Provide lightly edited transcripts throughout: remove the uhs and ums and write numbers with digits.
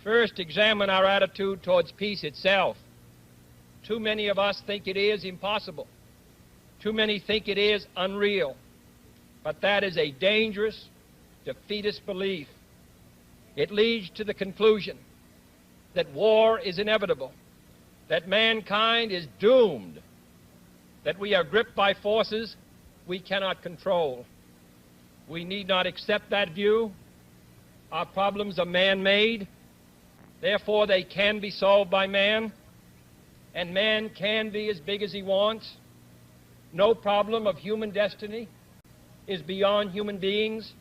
first examine our attitude towards peace itself. Too many of us think it is impossible. Too many think it is unreal. But that is a dangerous, defeatist belief. It leads to the conclusion that war is inevitable, that mankind is doomed, that we are gripped by forces we cannot control. We need not accept that view. Our problems are man-made. Therefore, they can be solved by man, and man can be as big as he wants. No problem of human destiny is beyond human beings.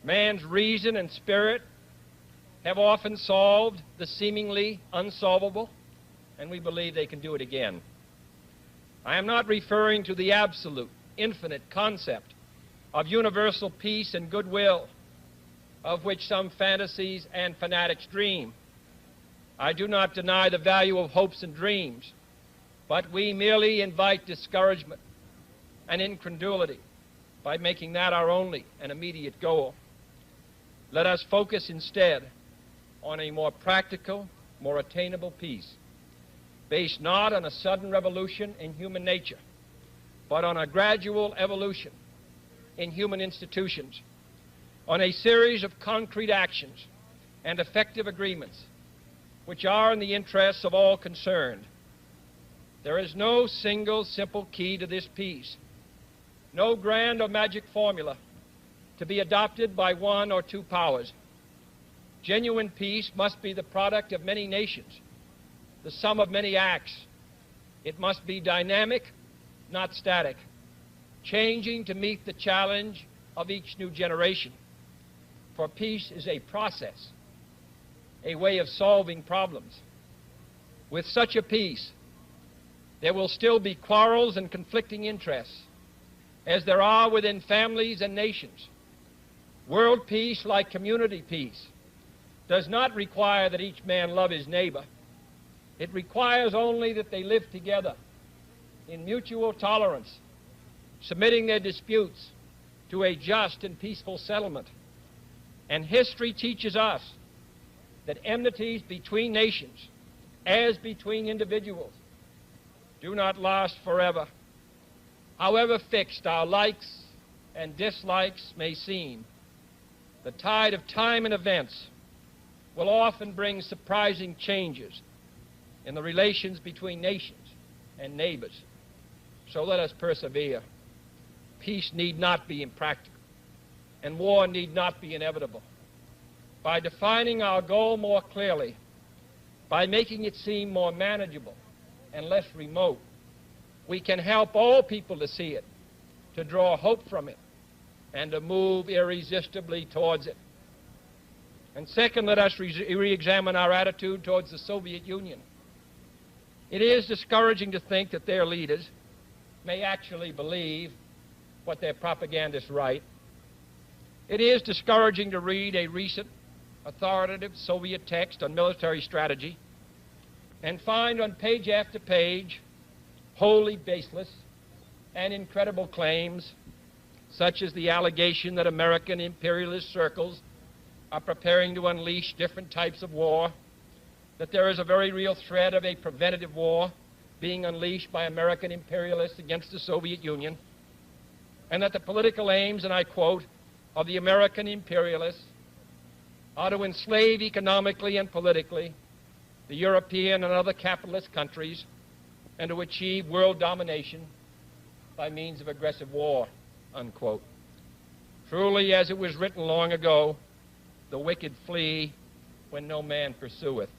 Man's reason and spirit have often solved the seemingly unsolvable, and we believe they can do it again. I am not referring to the absolute, infinite concept of universal peace and goodwill, of which some fantasies and fanatics dream. I do not deny the value of hopes and dreams, but we merely invite discouragement and incredulity by making that our only and immediate goal. Let us focus instead on a more practical, more attainable peace, based not on a sudden revolution in human nature, but on a gradual evolution in human institutions, on a series of concrete actions and effective agreements which are in the interests of all concerned. There is no single simple key to this peace, no grand or magic formula to be adopted by one or two powers. Genuine peace must be the product of many nations, the sum of many acts. It must be dynamic, not static, changing to meet the challenge of each new generation. For peace is a process, a way of solving problems. With such a peace, there will still be quarrels and conflicting interests, as there are within families and nations. World peace, like community peace, does not require that each man love his neighbor. It requires only that they live together in mutual tolerance, submitting their disputes to a just and peaceful settlement. And history teaches us that enmities between nations, as between individuals, do not last forever. However fixed our likes and dislikes may seem, the tide of time and events will often bring surprising changes in the relations between nations and neighbors. So let us persevere. Peace need not be impractical, and war need not be inevitable. By defining our goal more clearly, by making it seem more manageable and less remote, we can help all people to see it, to draw hope from it, and to move irresistibly towards it. And second, let us re-examine our attitude towards the Soviet Union. It is discouraging to think that their leaders may actually believe what their propagandists write. It is discouraging to read a recent authoritative Soviet text on military strategy and find on page after page wholly baseless and incredible claims, such as the allegation that American imperialist circles are preparing to unleash different types of war, that there is a very real threat of a preventative war being unleashed by American imperialists against the Soviet Union, and that the political aims, and I quote, of the American imperialists are to enslave economically and politically the European and other capitalist countries and to achieve world domination by means of aggressive war, unquote. Truly, as it was written long ago, the wicked flee when no man pursueth.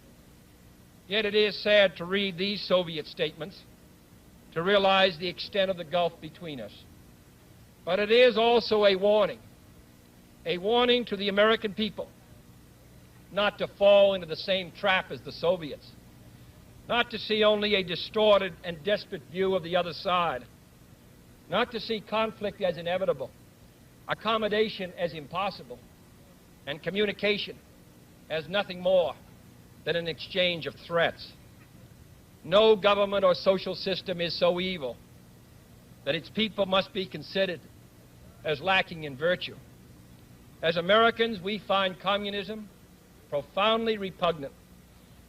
Yet it is sad to read these Soviet statements, to realize the extent of the gulf between us. But it is also a warning to the American people not to fall into the same trap as the Soviets, not to see only a distorted and desperate view of the other side, not to see conflict as inevitable, accommodation as impossible, and communication as nothing more than an exchange of threats. No government or social system is so evil that its people must be considered as lacking in virtue. As Americans, we find communism profoundly repugnant,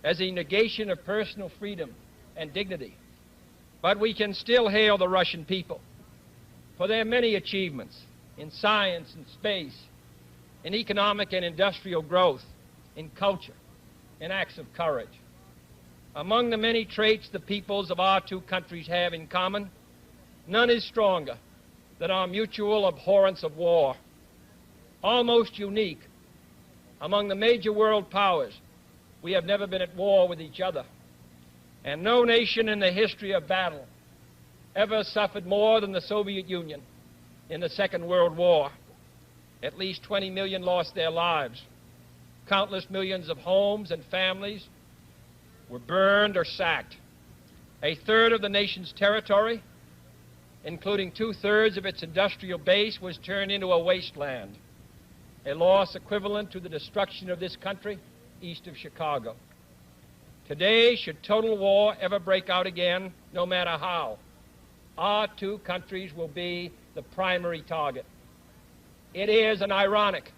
as a negation of personal freedom and dignity. But we can still hail the Russian people for their many achievements in science and space, in economic and industrial growth, in culture, in acts of courage. Among the many traits the peoples of our two countries have in common, none is stronger than our mutual abhorrence of war. Almost unique among the major world powers, we have never been at war with each other, and no nation in the history of battle ever suffered more than the Soviet Union in the Second World War. At least 20 million lost their lives. Countless millions of homes and families were burned or sacked. A third of the nation's territory, including two-thirds of its industrial base, was turned into a wasteland, a loss equivalent to the destruction of this country east of Chicago. Today, should total war ever break out again, no matter how, our two countries will be the primary target. It is an ironic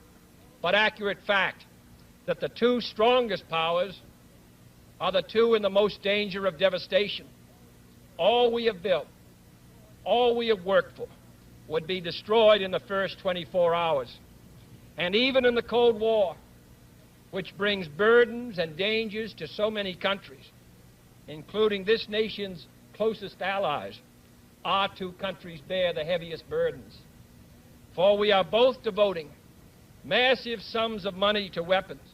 but accurate fact that the two strongest powers are the two in the most danger of devastation. All we have built, all we have worked for, would be destroyed in the first 24 hours. And even in the Cold War, which brings burdens and dangers to so many countries, including this nation's closest allies, our two countries bear the heaviest burdens. For we are both devoting massive sums of money to weapons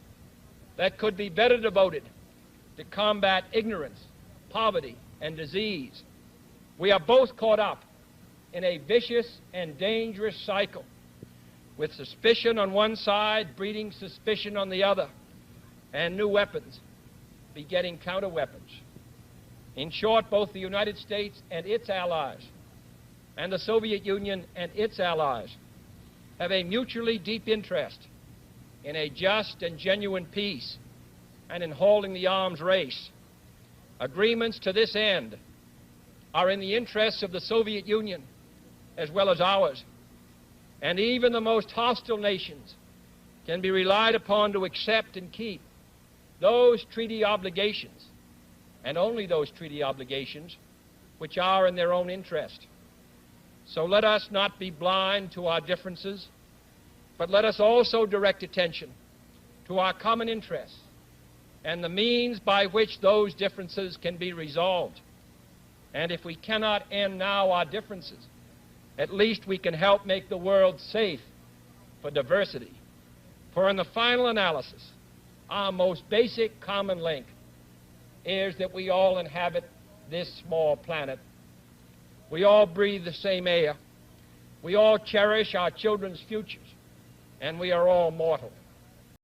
that could be better devoted to combat ignorance, poverty, and disease. We are both caught up in a vicious and dangerous cycle, with suspicion on one side breeding suspicion on the other, and new weapons begetting counter-weapons. In short, both the United States and its allies, and the Soviet Union and its allies, have a mutually deep interest in a just and genuine peace and in holding the arms race. Agreements to this end are in the interests of the Soviet Union as well as ours, and even the most hostile nations can be relied upon to accept and keep those treaty obligations, and only those treaty obligations, which are in their own interest. So let us not be blind to our differences, but let us also direct attention to our common interests and the means by which those differences can be resolved. And if we cannot end now our differences, at least we can help make the world safe for diversity. For in the final analysis, our most basic common link is that we all inhabit this small planet. We all breathe the same air. We all cherish our children's futures, and we are all mortal.